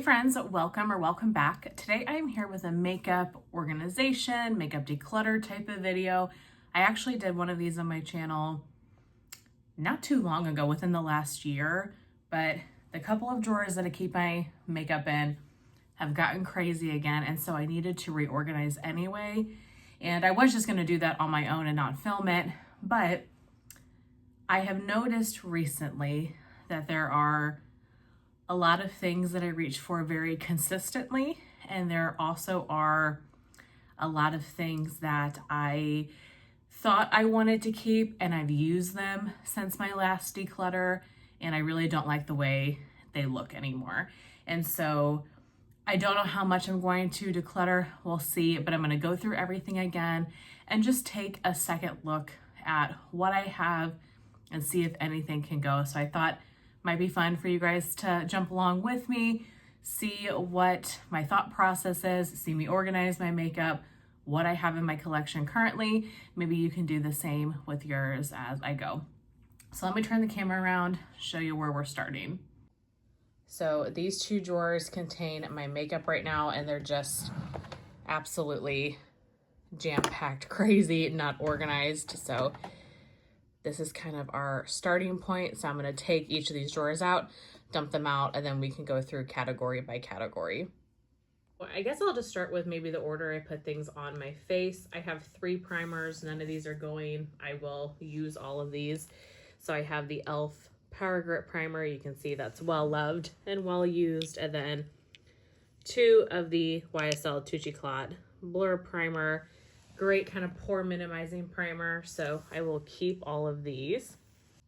friends, welcome back. Today I am here with a makeup organization, makeup declutter type of video. I actually did one of these on my channel not too long ago, within the last year, but the couple of drawers that I keep my makeup in have gotten crazy again, and so I needed to reorganize anyway. And I was just going to do that on my own and not film it, but I have noticed recently that there are a lot of things that I reach for very consistently, and there also are a lot of things that I thought I wanted to keep and I've used them since my last declutter, and I really don't like the way they look anymore. And so I don't know how much I'm going to declutter, we'll see, but I'm going to go through everything again and just take a second look at what I have and see if anything can go. So I thought might be fun for you guys to jump along with me, see what my thought process is, see me organize my makeup, what I have in my collection currently. Maybe you can do the same with yours as I go. So let me turn the camera around, show you where we're starting. So these two drawers contain my makeup right now, and they're just absolutely jam-packed, crazy, not organized. So this is kind of our starting point. So I'm going to take each of these drawers out, dump them out, and then we can go through category by category. Well, I guess I'll just start with maybe the order I put things on my face. I have 3 primers. None of these are going. I will use all of these. So I have the e.l.f. Power Grip Primer. You can see that's well loved and well used. And then 2 of the YSL Touche Éclat Blur Primer. Great kind of pore minimizing primer, so I will keep all of these.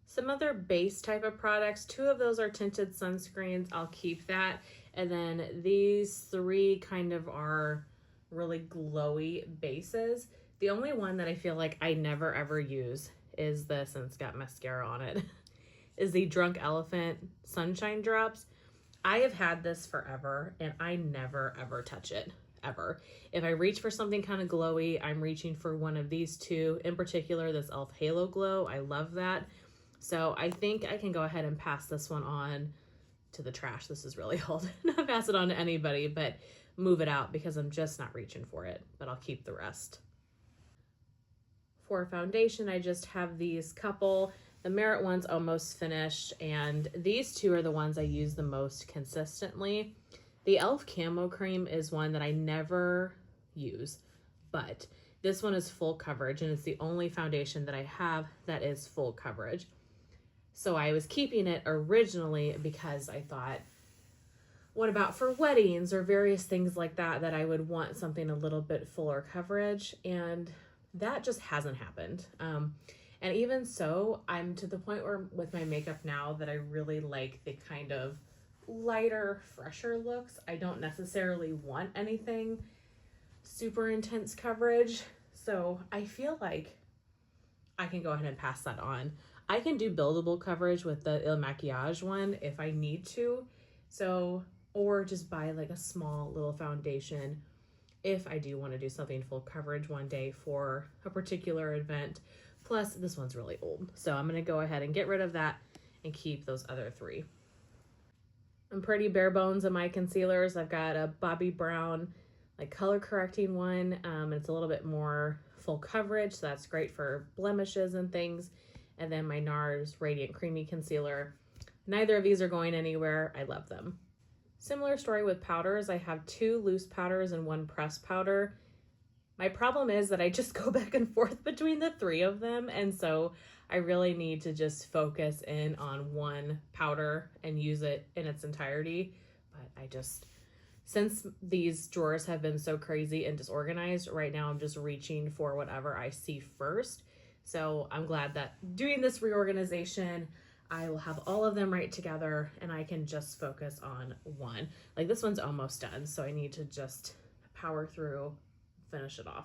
Some other base type of products, 2 of those are tinted sunscreens. I'll keep that. And then these 3 kind of are really glowy bases. The only one that I feel like I never ever use is this, and it's got mascara on it, is the Drunk Elephant Sunshine Drops. I have had this forever and I never ever touch it. Ever. If I reach for something kind of glowy, I'm reaching for one of these 2, in particular this e.l.f. Halo Glow. I love that. So I think I can go ahead and pass this one on to the trash. This is really old. Not pass it on to anybody, but move it out because I'm just not reaching for it, but I'll keep the rest. For foundation, I just have these couple. The Merit one's almost finished, and these 2 are the ones I use the most consistently. The e.l.f. Camo Cream is one that I never use, but this one is full coverage, and it's the only foundation that I have that is full coverage. So I was keeping it originally because I thought, what about for weddings or various things like that, that I would want something a little bit fuller coverage, and that just hasn't happened. And even so, I'm to the point where with my makeup now that I really like the kind of lighter, fresher looks. I don't necessarily want anything super intense coverage, so I feel like I can go ahead and pass that on. I can do buildable coverage with the Il Makiage one if I need to, so, or just buy like a small little foundation if I do want to do something full coverage one day for a particular event. Plus this one's really old, so I'm going to go ahead and get rid of that and keep those other 3. I'm pretty bare bones in my concealers. I've got a Bobbi Brown like color correcting one. It's a little bit more full coverage, so that's great for blemishes and things. And then my NARS Radiant Creamy Concealer. Neither of these are going anywhere. I love them. Similar story with powders. I have 2 loose powders and 1 pressed powder. My problem is that I just go back and forth between the 3 of them, and so I really need to just focus in on one powder and use it in its entirety. But I just, since these drawers have been so crazy and disorganized, right now I'm just reaching for whatever I see first. So I'm glad that doing this reorganization, I will have all of them right together and I can just focus on one. Like this one's almost done, so I need to just power through, finish it off.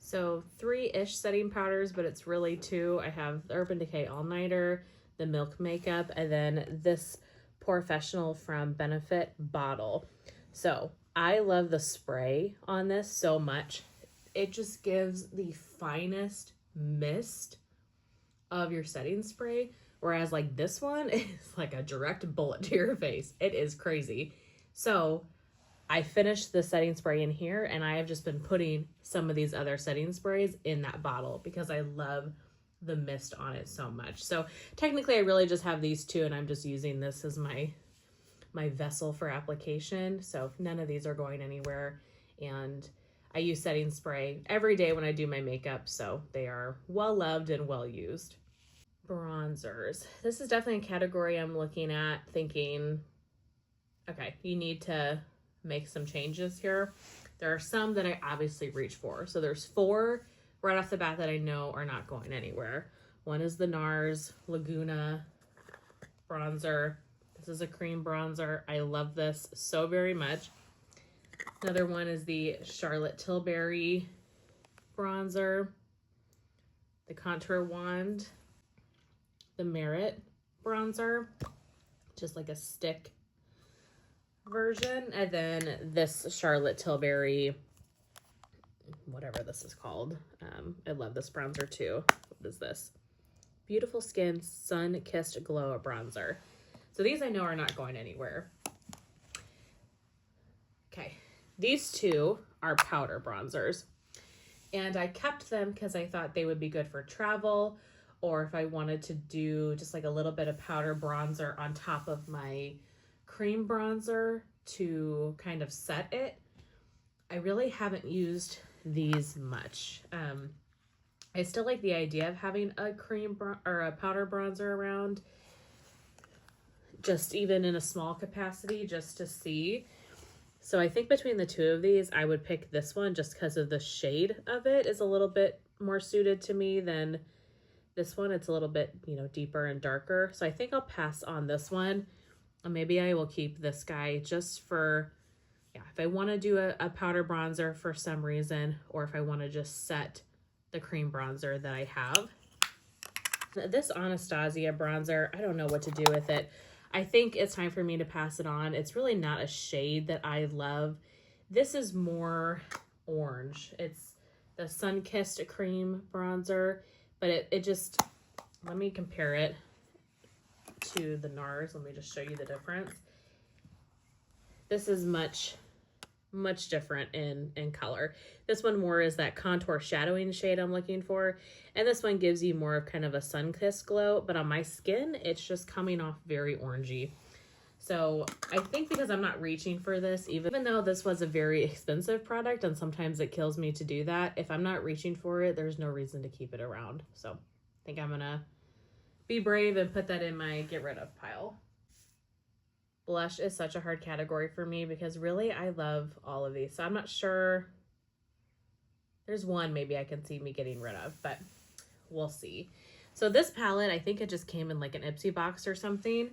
So 3-ish setting powders, but it's really 2. I have the Urban Decay All Nighter, the Milk Makeup, and then this Professional from Benefit bottle. So I love the spray on this so much. It just gives the finest mist of your setting spray, whereas like this one is like a direct bullet to your face. It is crazy. So I finished the setting spray in here, and I have just been putting some of these other setting sprays in that bottle because I love the mist on it so much. So technically I really just have these two, and I'm just using this as my vessel for application. So none of these are going anywhere, and I use setting spray every day when I do my makeup, so they are well loved and well used. Bronzers. This is definitely a category I'm looking at thinking, okay, you need to make some changes here. There are some that I obviously reach for. So there's 4 right off the bat that I know are not going anywhere. One is the NARS Laguna bronzer. This is a cream bronzer. I love this so very much. Another one is the Charlotte Tilbury bronzer, the Contour Wand, the Merit bronzer, just like a stick version, and then this Charlotte Tilbury, whatever this is called. I love this bronzer too. What is this? Beautiful Skin Sun Kissed Glow bronzer. So these I know are not going anywhere. Okay, these two are powder bronzers, and I kept them because I thought they would be good for travel, or if I wanted to do just like a little bit of powder bronzer on top of my cream bronzer to kind of set it. I really haven't used these much. I still like the idea of having a cream or a powder bronzer around, just even in a small capacity, just to see. So I think between the two of these, I would pick this one just because of the shade of it is a little bit more suited to me than this one. It's a little bit, you know, deeper and darker. So I think I'll pass on this one. And maybe I will keep this guy just for, yeah, if I want to do a powder bronzer for some reason, or if I want to just set the cream bronzer that I have. This Anastasia bronzer, I don't know what to do with it. I think it's time for me to pass it on. It's really not a shade that I love. This is more orange. It's the Sun Kissed Cream bronzer, but it just, let me compare it to the NARS. Let me just show you the difference. This is much different in color. This one more is that contour shadowing shade I'm looking for, and this one gives you more of kind of a sun-kissed glow, but on my skin it's just coming off very orangey. So I think because I'm not reaching for this, even though this was a very expensive product, and sometimes it kills me to do that, if I'm not reaching for it, there's no reason to keep it around. So I think I'm gonna be brave and put that in my get rid of pile. Blush is such a hard category for me because really I love all of these. So I'm not sure. There's one maybe I can see me getting rid of, but we'll see. So this palette, I think it just came in like an Ipsy box or something,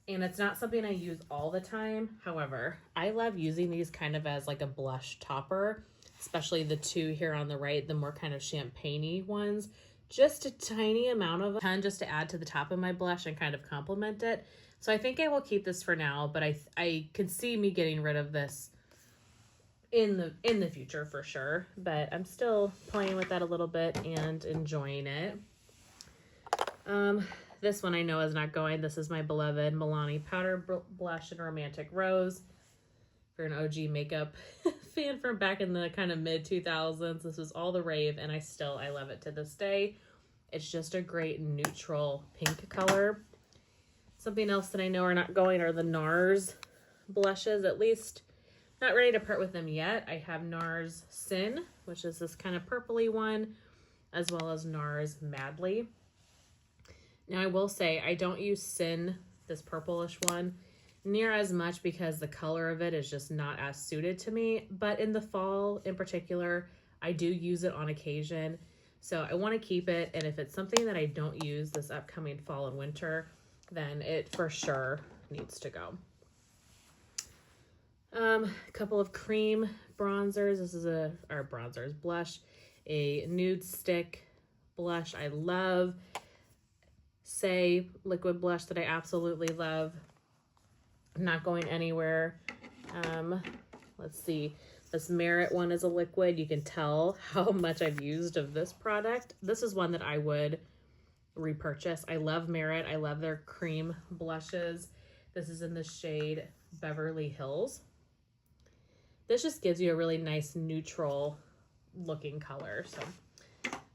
and it's not something I use all the time. However, I love using these kind of as like a blush topper, especially the two here on the right, the more kind of champagne-y ones. Just a tiny amount of them just to add to the top of my blush and kind of complement it. So I think I will keep this for now, but I could see me getting rid of this in the future for sure. But I'm still playing with that a little bit and enjoying it. This one I know is not going. This is my beloved Milani Powder Blush in Romantic Rose. If you're an OG makeup fan from back in the kind of mid-2000s, this was all the rave, and I love it to this day. It's just a great neutral pink color. Something else that I know are not going are the NARS blushes, at least not ready to part with them yet. I have NARS Sin, which is this kind of purpley one, as well as NARS Madly. Now I will say I don't use Sin, this purplish one, near as much because the color of it is just not as suited to me. But in the fall in particular, I do use it on occasion. So I want to keep it, and if it's something that I don't use this upcoming fall and winter, then it for sure needs to go. A couple of cream bronzers. This is blush, a nude stick blush I love. Say liquid blush that I absolutely love. Not going anywhere. Let's see. This Merit one is a liquid. You can tell how much I've used of this product. This is one that I would repurchase. I love Merit. I love their cream blushes. This is in the shade Beverly Hills. This just gives you a really nice neutral looking color, so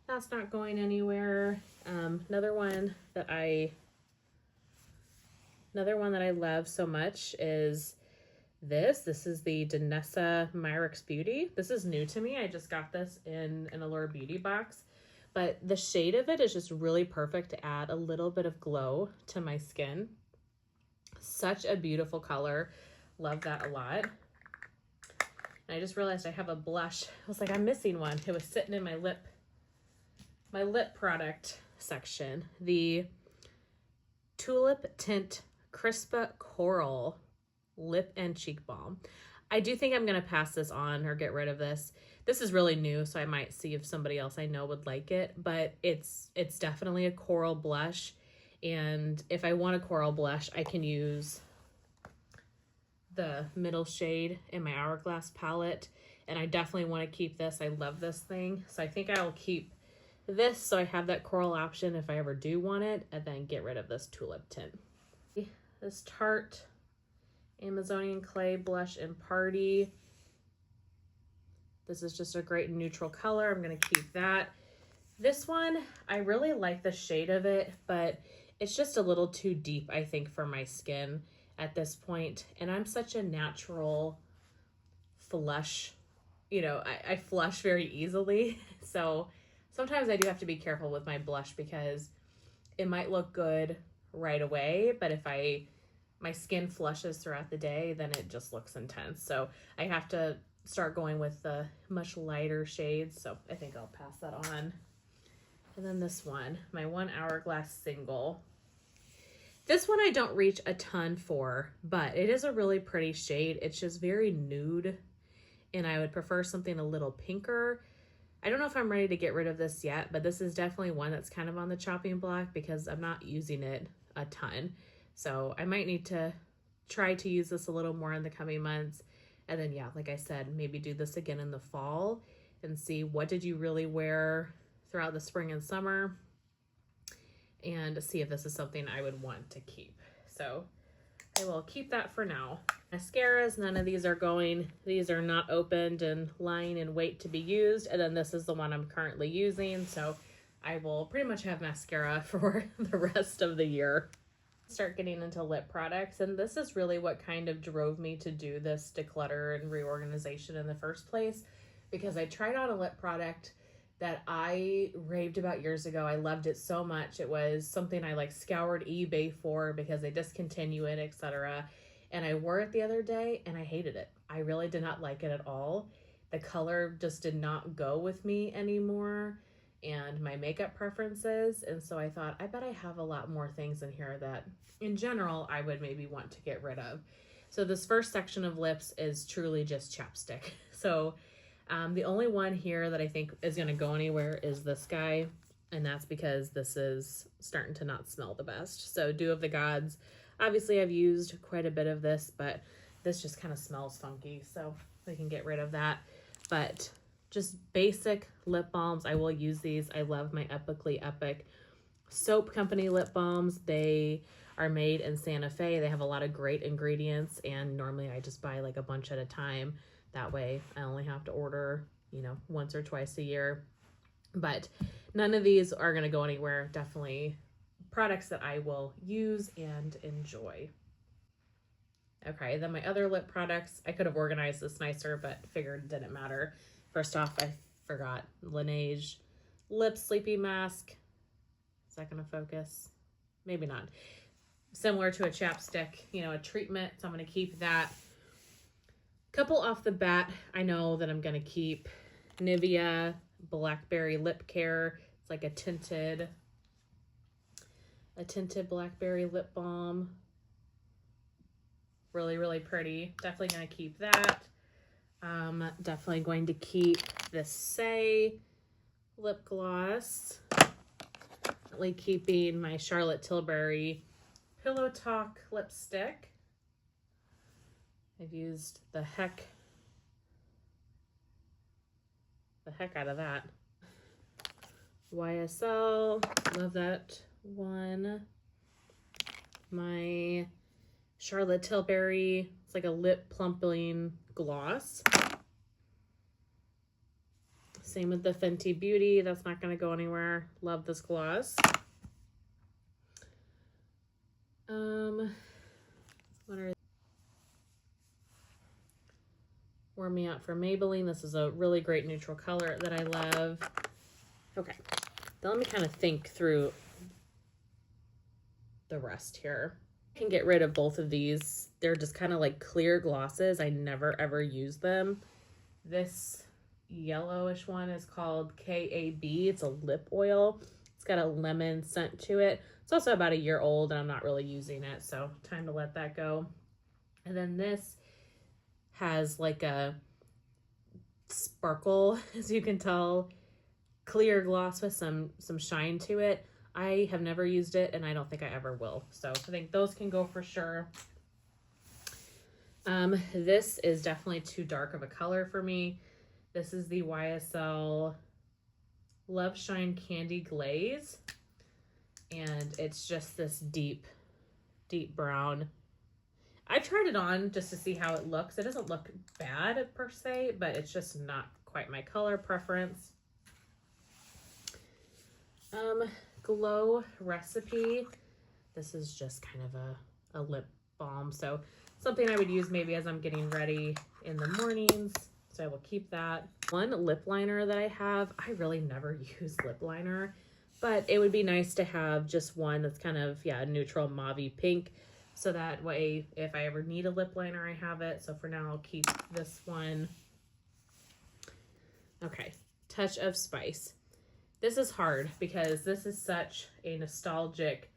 that's not going anywhere. Another one that I love so much is this. This is the Danessa Myricks Beauty. This is new to me. I just got this in an Allure Beauty box, but the shade of it is just really perfect to add a little bit of glow to my skin. Such a beautiful color. Love that a lot. And I just realized I have a blush. I was like, I'm missing one. It was sitting in my lip product section. The Tulip Tint Crispa Coral Lip and Cheek Balm. I do think I'm going to pass this on or get rid of this. This is really new, so I might see if somebody else I know would like it, but it's definitely a coral blush. And if I want a coral blush, I can use the middle shade in my Hourglass palette. And I definitely want to keep this. I love this thing. So I think I will keep this so I have that coral option if I ever do want it, and then get rid of this tulip tint. This Tarte Amazonian Clay Blush in Party. This is just a great neutral color. I'm going to keep that. This one, I really like the shade of it, but it's just a little too deep, I think, for my skin at this point. And I'm such a natural flush, you know, I flush very easily. So sometimes I do have to be careful with my blush because it might look good right away, but if my skin flushes throughout the day, then it just looks intense. So I have to start going with the much lighter shades. So I think I'll pass that on. And then this one, my one Hourglass Single. This one I don't reach a ton for, but it is a really pretty shade. It's just very nude, and I would prefer something a little pinker. I don't know if I'm ready to get rid of this yet, but this is definitely one that's kind of on the chopping block because I'm not using it a ton. So I might need to try to use this a little more in the coming months. And then, yeah, like I said, maybe do this again in the fall and see what did you really wear throughout the spring and summer, and see if this is something I would want to keep. So I will keep that for now. Mascaras, none of these are going. These are not opened and lying in wait to be used. And then this is the one I'm currently using. So I will pretty much have mascara for the rest of the year. Start getting into lip products, and this is really what kind of drove me to do this declutter and reorganization in the first place, because I tried out a lip product that I raved about years ago. I loved it so much. It was something I like scoured eBay for because they discontinue it, etc. And I wore it the other day and I hated it. I really did not like it at all. The color just did not go with me anymore, and my makeup preferences. And so I thought, I bet I have a lot more things in here that in general I would maybe want to get rid of. So this first section of lips is truly just chapstick. So the only one here that I think is going to go anywhere is this guy, and that's because this is starting to not smell the best. So Dew of the Gods, obviously I've used quite a bit of this, but this just kind of smells funky, so we can get rid of that. But just basic lip balms, I will use these. I love my Epically Epic Soap Company lip balms. They are made in Santa Fe. They have a lot of great ingredients, and normally I just buy like a bunch at a time. That way I only have to order, you know, once or twice a year. But none of these are going to go anywhere. Definitely products that I will use and enjoy. Okay, then my other lip products, I could have organized this nicer, but figured it didn't matter. First off, I forgot Laneige Lip Sleepy Mask. Is that going to focus? Maybe not. Similar to a chapstick, you know, a treatment. So I'm going to keep that. Couple off the bat, I know that I'm going to keep Nivea Blackberry Lip Care. It's like a tinted blackberry lip balm. Really, really pretty. Definitely going to keep that. Definitely going to keep this Say lip gloss. Definitely keeping my Charlotte Tilbury Pillow Talk lipstick. I've used the heck out of that. YSL, love that one. My Charlotte Tilbury It's like a lip plumping gloss. Same with the Fenty Beauty. That's not going to go anywhere. Love this gloss. What are Warm Me Up from Maybelline. This is a really great neutral color that I love. Okay, then let me kind of think through the rest here. I can get rid of both of these. They're just kind of like clear glosses. I never ever use them. This yellowish one is called KAB. It's a lip oil. It's got a lemon scent to it. It's also about a year old and I'm not really using it, so time to let that go. And then this has like a sparkle, as you can tell, clear gloss with some shine to it. I have never used it and I don't think I ever will. So I think those can go for sure. This is definitely too dark of a color for me. This is the YSL Love Shine Candy Glaze. And it's just this deep brown. I tried it on just to see how it looks. It doesn't look bad per se, but it's just not quite my color preference. Glow Recipe. This is just kind of a lip balm. So something I would use maybe as I'm getting ready in the mornings. So I will keep that. One lip liner that I have, I really never use lip liner, but it would be nice to have just one that's kind of, yeah, neutral mauve-y pink. So that way, if I ever need a lip liner, I have it. So for now, I'll keep this one. Okay, Touch of Spice. This is hard because this is such a nostalgic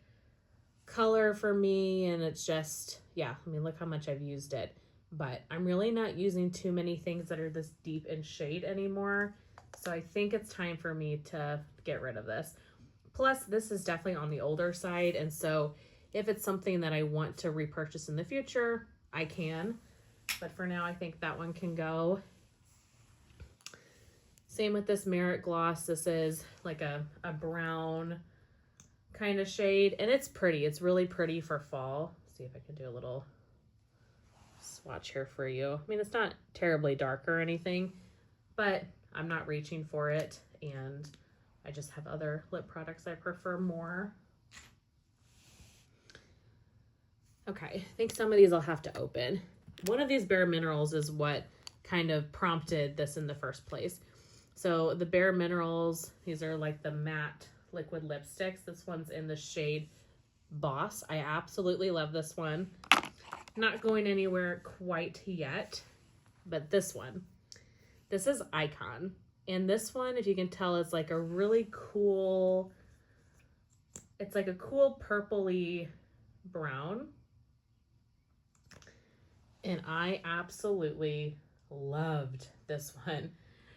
color for me. And it's just, yeah, I mean, look how much I've used it. But I'm really not using too many things that are this deep in shade anymore. So I think it's time for me to get rid of this. Plus, this is definitely on the older side. And so if it's something that I want to repurchase in the future, I can. But for now, I think that one can go. Same with this Merit Gloss. This is like a brown kind of shade. And it's pretty. It's really pretty for fall. Let's see if I can do a little swatch here for you. I mean, it's not terribly dark or anything, but I'm not reaching for it. And I just have other lip products I prefer more. Okay, I think some of these I'll have to open. One of these Bare Minerals is what kind of prompted this in the first place. So the Bare Minerals, these are like the matte liquid lipsticks. This one's in the shade Boss. I absolutely love this one. Not going anywhere quite yet, but this one. This is Icon. And this one, if you can tell, is like a really cool, it's like a cool purpley brown. And I absolutely loved this one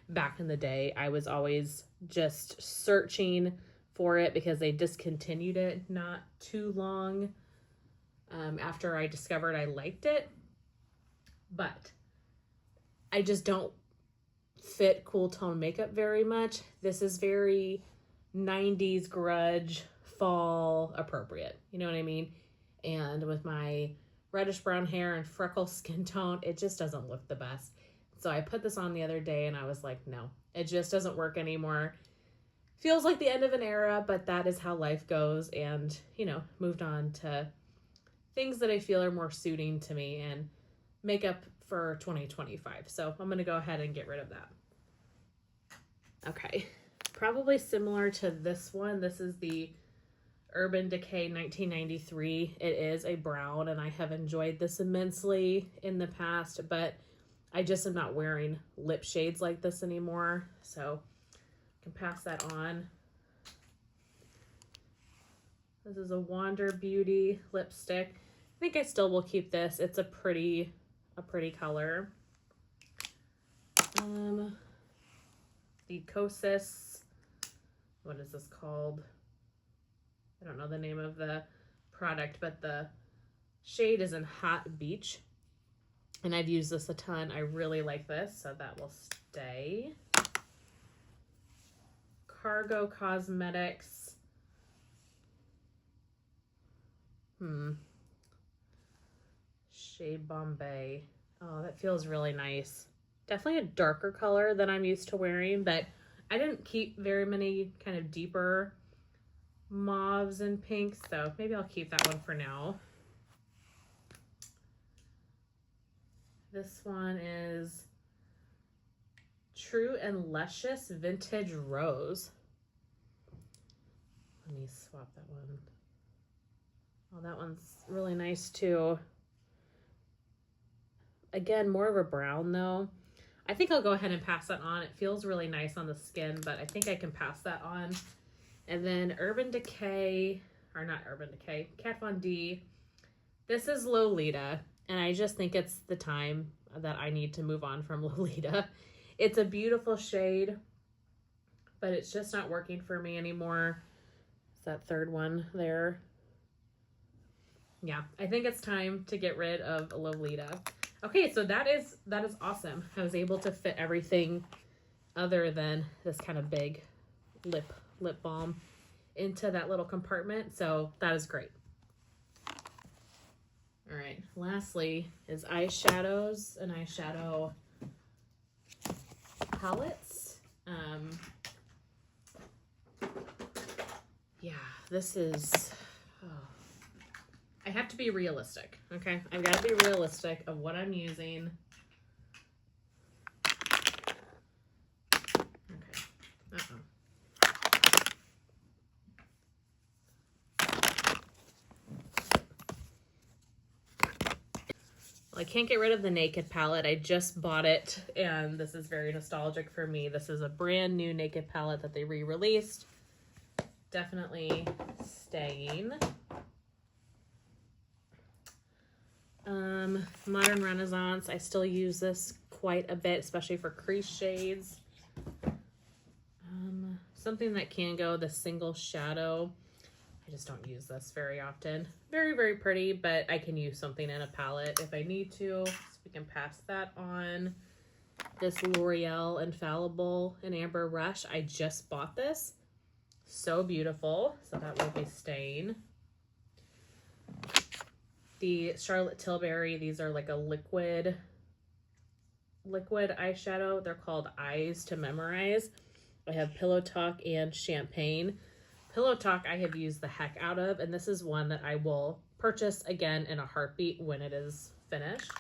back in the day. I was always just searching for it because they discontinued it not too long after I discovered I liked it. But I just don't fit cool tone makeup very much. This is very 90s grunge fall appropriate. You know what I mean? And with my reddish brown hair and freckle skin tone, it just doesn't look the best. So I put this on the other day and I was like, no, it just doesn't work anymore. Feels like the end of an era, but that is how life goes. And, you know, moved on to things that I feel are more suiting to me and makeup for 2025. So I'm going to go ahead and get rid of that. Okay, probably similar to this one. This is the Urban Decay 1993. It is a brown and I have enjoyed this immensely in the past, but I just am not wearing lip shades like this anymore. So I can pass that on. This is a Wander Beauty lipstick. I think I still will keep this. It's a pretty color. The Kosas, what is this called? I don't know the name of the product, but the shade is in Hot Beach. And I've used this a ton. I really like this, so that will stay. Cargo Cosmetics. Shade Bombay. Oh, that feels really nice. Definitely a darker color than I'm used to wearing, but I didn't keep very many kind of deeper mauves and pinks, so maybe I'll keep that one for now. This one is True and Luscious Vintage Rose. Let me swap that one. Oh, that one's really nice too. Again, more of a brown though. I think I'll go ahead and pass that on. It feels really nice on the skin, but I think I can pass that on. And then Urban Decay, or not Urban Decay, Kat Von D. This is Lolita, and I just think it's the time that I need to move on from Lolita. It's a beautiful shade, but it's just not working for me anymore. It's that third one there. Yeah, I think it's time to get rid of Lolita. Okay, so that is awesome. I was able to fit everything other than this kind of big lip balm into that little compartment, so that is great. All right, lastly is Eyeshadows and eyeshadow palettes. Yeah, this is, I have to be realistic, okay? I've got to be realistic of what I'm using. Okay, Well, I can't get rid of the Naked palette. I just bought it, and this is very nostalgic for me. This is a brand new Naked palette that they re-released. Definitely staying. Modern Renaissance. I still use this quite a bit, especially for crease shades. Something that can go, the Single Shadow. I just don't use this very often. Very, very pretty, but I can use something in a palette if I need to. So we can pass that on. This L'Oreal Infallible in Amber Rush. I just bought this. So beautiful. So that will be staying. The Charlotte Tilbury. These are like a liquid eyeshadow. They're called Eyes to Memorize. I have Pillow Talk and Champagne. Pillow Talk I have used the heck out of, and this is one that I will purchase again in a heartbeat when it is finished.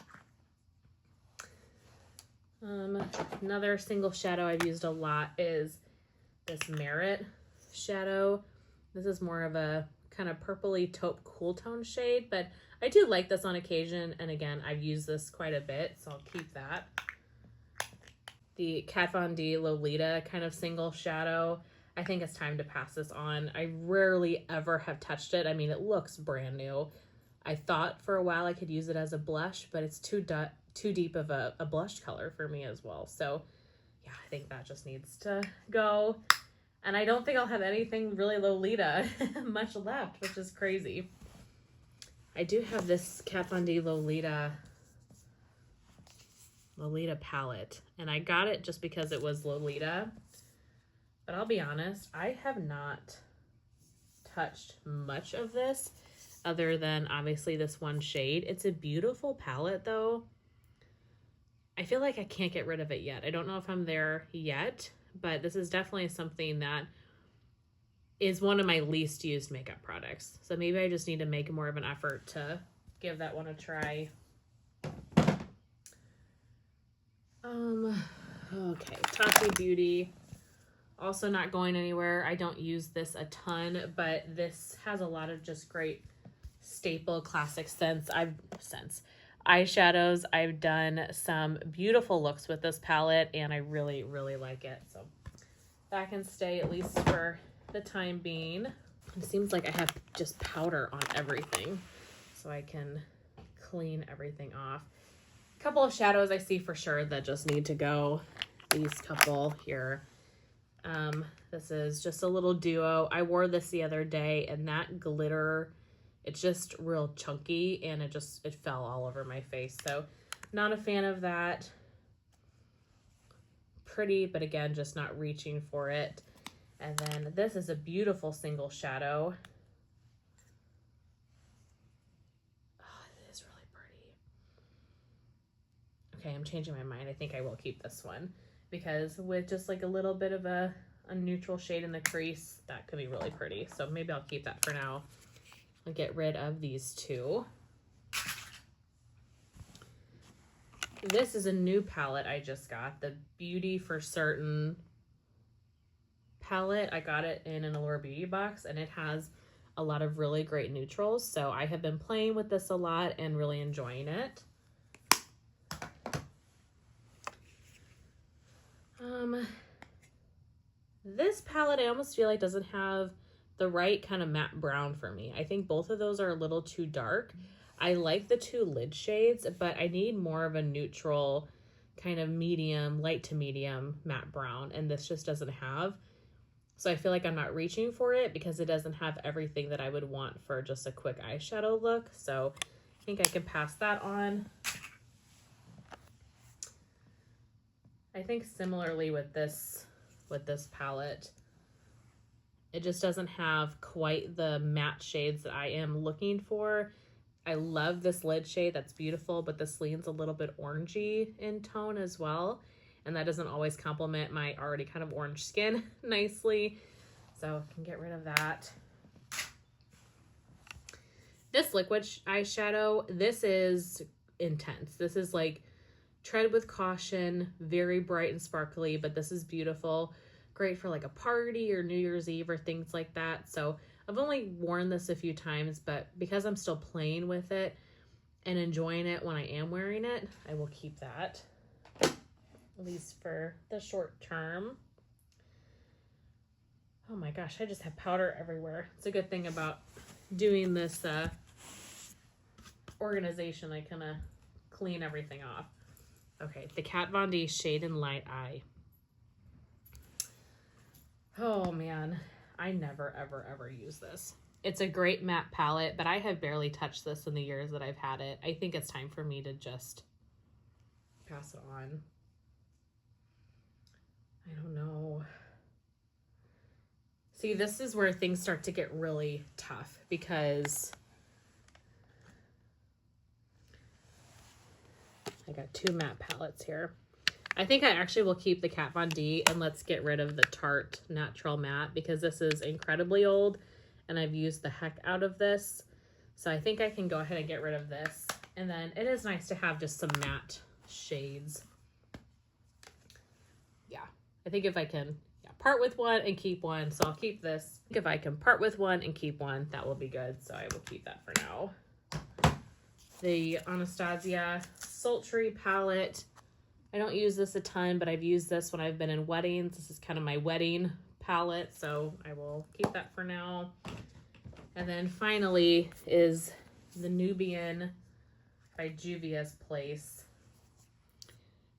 Another single shadow I've used a lot is this Merit shadow. This is more of a kind of purpley taupe cool tone shade, but I do like this on occasion, and again, I've used this quite a bit, so I'll keep that. The Kat Von D Lolita kind of single shadow. I think it's time to pass this on. I rarely ever have touched it. I mean, it looks brand new. I thought for a while I could use it as a blush, but it's too deep of a blush color for me as well. So yeah, I think that just needs to go. And I don't think I'll have anything really Lolita much left, which is crazy. I do have this Kat Von D Lolita palette, and I got it just because it was Lolita. But I'll be honest, I have not touched much of this other than obviously this one shade. It's a beautiful palette though. I feel like I can't get rid of it yet. I don't know if I'm there yet, but this is definitely something that is one of my least used makeup products. So maybe I just need to make more of an effort to give that one a try. Okay, Tati Beauty. Also not going anywhere. I don't use this a ton, but this has a lot of just great staple classic eyeshadows. I've done some beautiful looks with this palette, and I really, really like it. So that can stay at least for the time being. It seems like I have just powder on everything, so I can clean everything off. A couple of shadows I see for sure that just need to go. These couple here. This is just a little duo. I wore this the other day, and that glitter, it's just real chunky, and it fell all over my face. So not a fan of that. Pretty, but again, just not reaching for it. And then this is a beautiful single shadow. Oh, it is really pretty. okay, I'm changing my mind. I think I will keep this one because with just like a little bit of a neutral shade in the crease, that could be really pretty. So maybe I'll keep that for now. I'll get rid of these two. This is a new palette I just got, the Beauty for Certain palette. I got it in an Allure Beauty box, and it has a lot of really great neutrals. So I have been playing with this a lot and really enjoying it. This palette I almost feel like doesn't have the right kind of matte brown for me. I think both of those are a little too dark. I like the two lid shades, but I need more of a neutral kind of medium, light to medium matte brown, and this just doesn't have. So I feel like I'm not reaching for it because it doesn't have everything that I would want for just a quick eyeshadow look. So I think I can pass that on. I think similarly with this palette, it just doesn't have quite the matte shades that I am looking for. I love this lid shade, that's beautiful, but this leans a little bit orangey in tone as well. And that doesn't always complement my already kind of orange skin nicely. So I can get rid of that. This liquid eyeshadow, this is intense. This is like tread with caution, very bright and sparkly, but this is beautiful. Great for like a party or New Year's Eve or things like that. So I've only worn this a few times, but because I'm still playing with it and enjoying it when I am wearing it, I will keep that, at least for the short term. Oh my gosh, I just have powder everywhere. It's a good thing about doing this organization. I kind of clean everything off. Okay, the Kat Von D Shade and Light Eye. Oh man, I never, ever, ever use this. It's a great matte palette, but I have barely touched this in the years that I've had it. I think it's time for me to just pass it on. I don't know. See, this is where things start to get really tough because I got two matte palettes here. I think I actually will keep the Kat Von D, and let's get rid of the Tarte Natural Matte because this is incredibly old and I've used the heck out of this. So I think I can go ahead and get rid of this. And then it is nice to have just some matte shades. Yeah, I think if I can part with one and keep one, so I'll keep this. If I can part with one and keep one, that will be good. So I will keep that for now. The Anastasia Sultry palette. I don't use this a ton, but I've used this when I've been in weddings. This is kind of my wedding palette, so I will keep that for now. And then finally is the Nubian by Juvia's Place.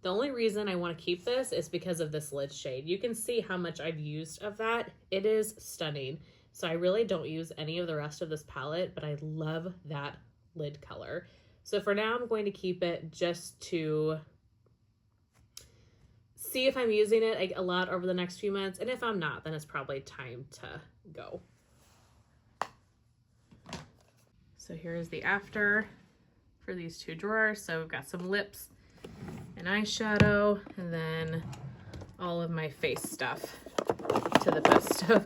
The only reason I want to keep this is because of this lid shade. You can see how much I've used of that. It is stunning. So I really don't use any of the rest of this palette, but I love that lid color. So for now, I'm going to keep it just to see if I'm using it a lot over the next few months. And if I'm not, then it's probably time to go. So here's the after for these two drawers. So we've got some lips, an eyeshadow, and then all of my face stuff to the best of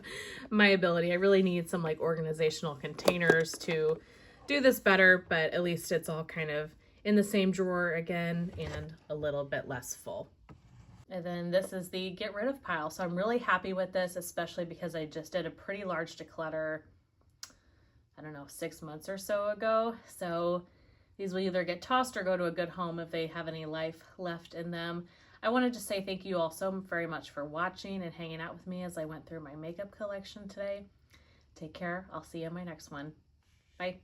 my ability. I really need some like organizational containers to do this better, but at least it's all kind of in the same drawer again and a little bit less full. And then this is the get rid of pile. So I'm really happy with this, especially because I just did a pretty large declutter, I don't know, 6 months or so ago. So these will either get tossed or go to a good home if they have any life left in them. I wanted to say thank you all so very much for watching and hanging out with me as I went through my makeup collection today. Take care. I'll see you in my next one. Bye.